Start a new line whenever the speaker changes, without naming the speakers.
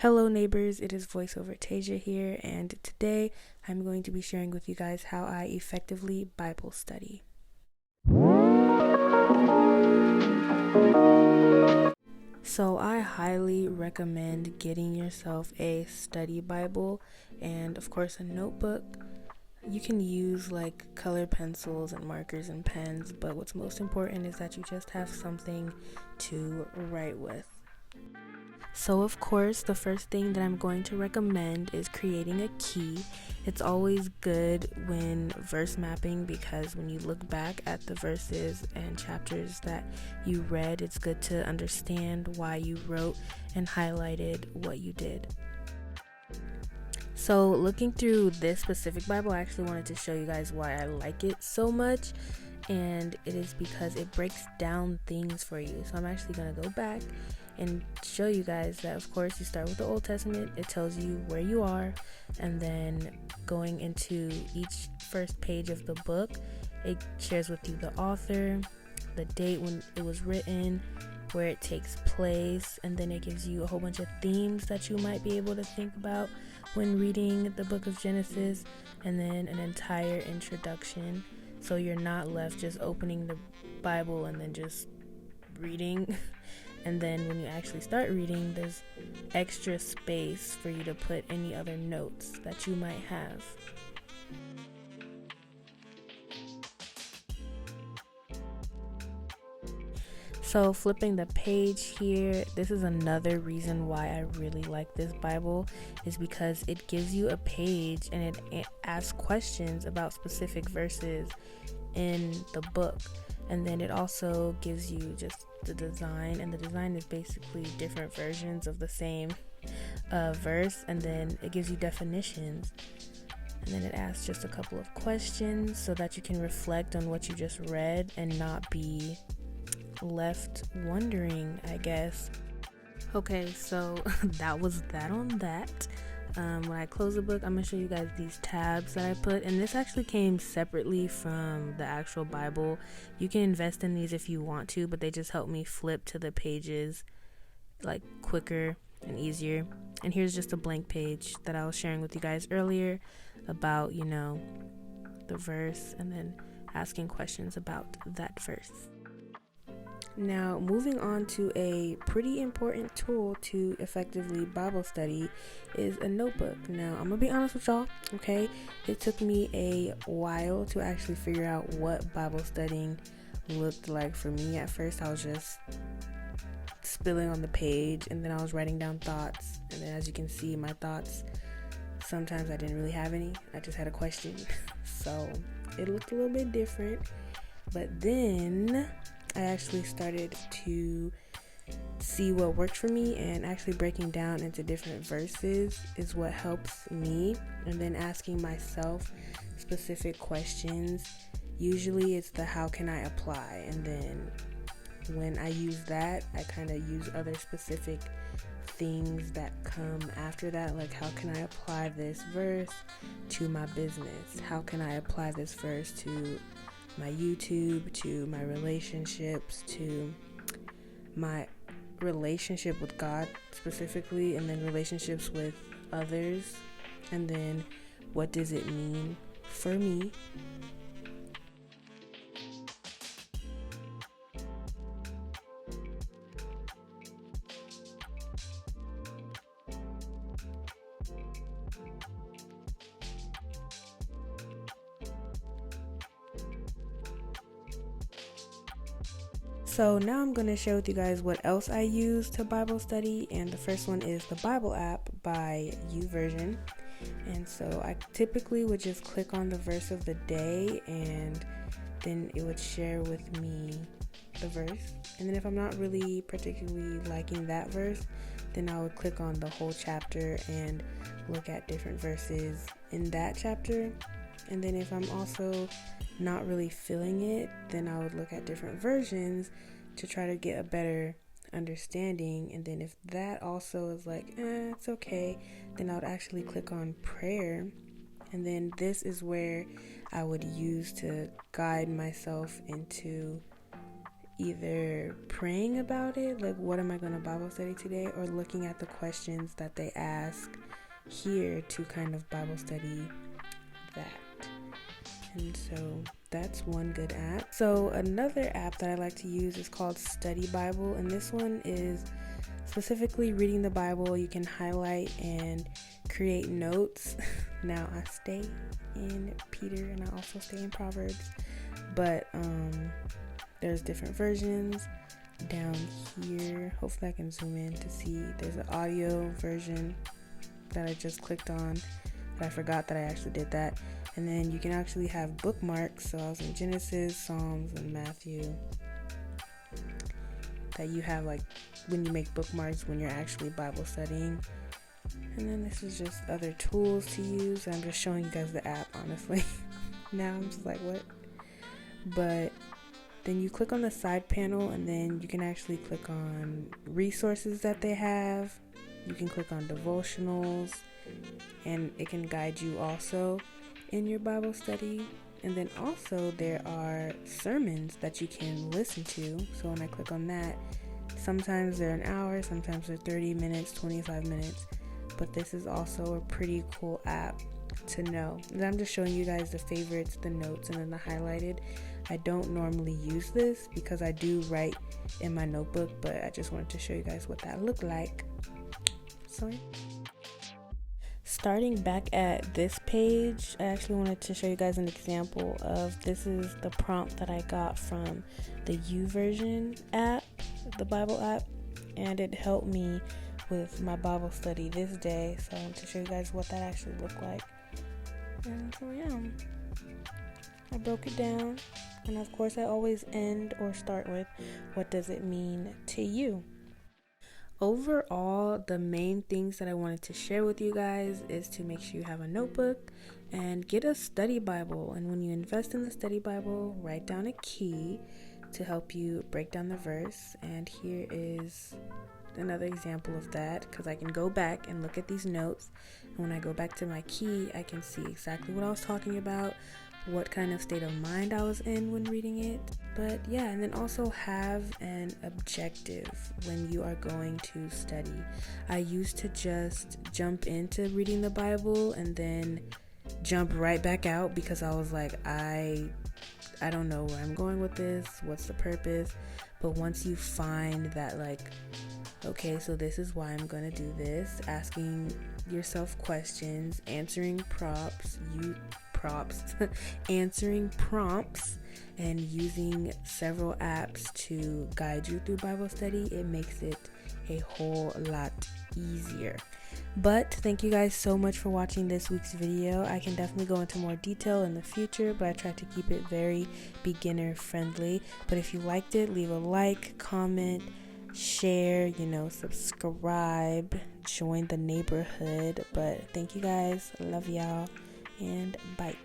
Hello neighbors, it is voiceover Tasia here, and today I'm going to be sharing with you guys how I effectively Bible study. So I highly recommend getting yourself a study Bible and of course a notebook. You can use like colored pencils and markers and pens, but what's most important is that you just have something to write with. So of course, the first thing that I'm going to recommend is creating a key. It's always good when verse mapping because when you look back at the verses and chapters that you read, it's good to understand why you wrote and highlighted what you did. So looking through this specific Bible, I actually wanted to show you guys why I like it so much, and it is because it breaks down things for you. So I'm actually going to go back and show you guys that of course you start with the Old Testament. It tells you where you are, and then going into each first page of the book, it shares with you the author, the date when it was written, where it takes place, and then it gives you a whole bunch of themes that you might be able to think about when reading the book of Genesis, and then an entire introduction, so you're not left just opening the Bible and then just reading. And then when you actually start reading, there's extra space for you to put any other notes that you might have. So flipping the page here, this is another reason why I really like this Bible, is because it gives you a page and it asks questions about specific verses in the book. And then it also gives you just the design, and the design is basically different versions of the same verse, and then it gives you definitions, and then it asks just a couple of questions so that you can reflect on what you just read and not be left wondering, I guess. Okay, so that was that on that. When I close the book, I'm going to show you guys these tabs that I put, and this actually came separately from the actual Bible. You can invest in these if you want to, but they just help me flip to the pages like quicker and easier. And here's just a blank page that I was sharing with you guys earlier about, the verse, and then asking questions about that verse. Now, moving on to a pretty important tool to effectively Bible study is a notebook. Now, I'm gonna be honest with y'all, okay? It took me a while to actually figure out what Bible studying looked like for me. At first, I was just spilling on the page, and then I was writing down thoughts. And then as you can see, my thoughts, sometimes I didn't really have any. I just had a question. So it looked a little bit different. But then I actually started to see what worked for me, and actually breaking down into different verses is what helps me, and then asking myself specific questions. Usually it's the how can I apply, and then when I use that, I kind of use other specific things that come after that, like how can I apply this verse to my business? How can I apply this verse to my YouTube, to my relationships, to my relationship with God specifically, and then relationships with others, and then what does it mean for me? So now I'm going to share with you guys what else I use to Bible study, and the first one is the Bible app by YouVersion. And so I typically would just click on the verse of the day, and then it would share with me the verse. And then if I'm not really particularly liking that verse, then I would click on the whole chapter and look at different verses in that chapter. And then if I'm also not really feeling it, then I would look at different versions to try to get a better understanding. And then if that also is like, it's okay, then I would actually click on prayer. And then this is where I would use to guide myself into either praying about it, like what am I going to Bible study today, or looking at the questions that they ask here to kind of Bible study that. And so that's one good app. So another app that I like to use is called Study Bible, and this one is specifically reading the Bible. You can highlight and create notes. Now I stay in Peter and I also stay in Proverbs, but there's different versions down here. Hopefully I can zoom in to see. There's an audio version that I just clicked on, but I forgot that I actually did that. And then you can actually have bookmarks. So I was in Genesis, Psalms, and Matthew, that you have like when you make bookmarks when you're actually Bible studying. And then this is just other tools to use. I'm just showing you guys the app, honestly. Now I'm just like, what? But then you click on the side panel, and then you can actually click on resources that they have. You can click on devotionals, and it can guide you also in your Bible study. And then also there are sermons that you can listen to. So when I click on that, sometimes they're an hour, sometimes they're 30 minutes, 25 minutes. But this is also a pretty cool app to know. And I'm just showing you guys the favorites, the notes, and then the highlighted. I don't normally use this because I do write in my notebook, but I just wanted to show you guys what that looked like. So starting back at this page, I actually wanted to show you guys an example of, this is the prompt that I got from the YouVersion app, the Bible app, and it helped me with my Bible study this day. So I want to show you guys what that actually looked like. And so yeah, I broke it down, and of course I always end or start with, what does it mean to you? Overall, the main things that I wanted to share with you guys is to make sure you have a notebook and get a study Bible. And when you invest in the study Bible, write down a key to help you break down the verse. And here is another example of that, because I can go back and look at these notes, and when I go back to my key, I can see exactly what I was talking about, what kind of state of mind I was in when reading it. But yeah, and then also have an objective when you are going to study. I used to just jump into reading the Bible and then jump right back out because I was like, I don't know where I'm going with this, what's the purpose. But once you find that, like, okay, so this is why I'm gonna do this, asking yourself questions, answering answering prompts, and using several apps to guide you through Bible study, it makes it a whole lot easier. But thank you guys so much for watching this week's video. I can definitely go into more detail in the future, but I try to keep it very beginner friendly. But if you liked it, leave a like, comment, share, subscribe, join the neighborhood. But thank you guys, love y'all, and bye.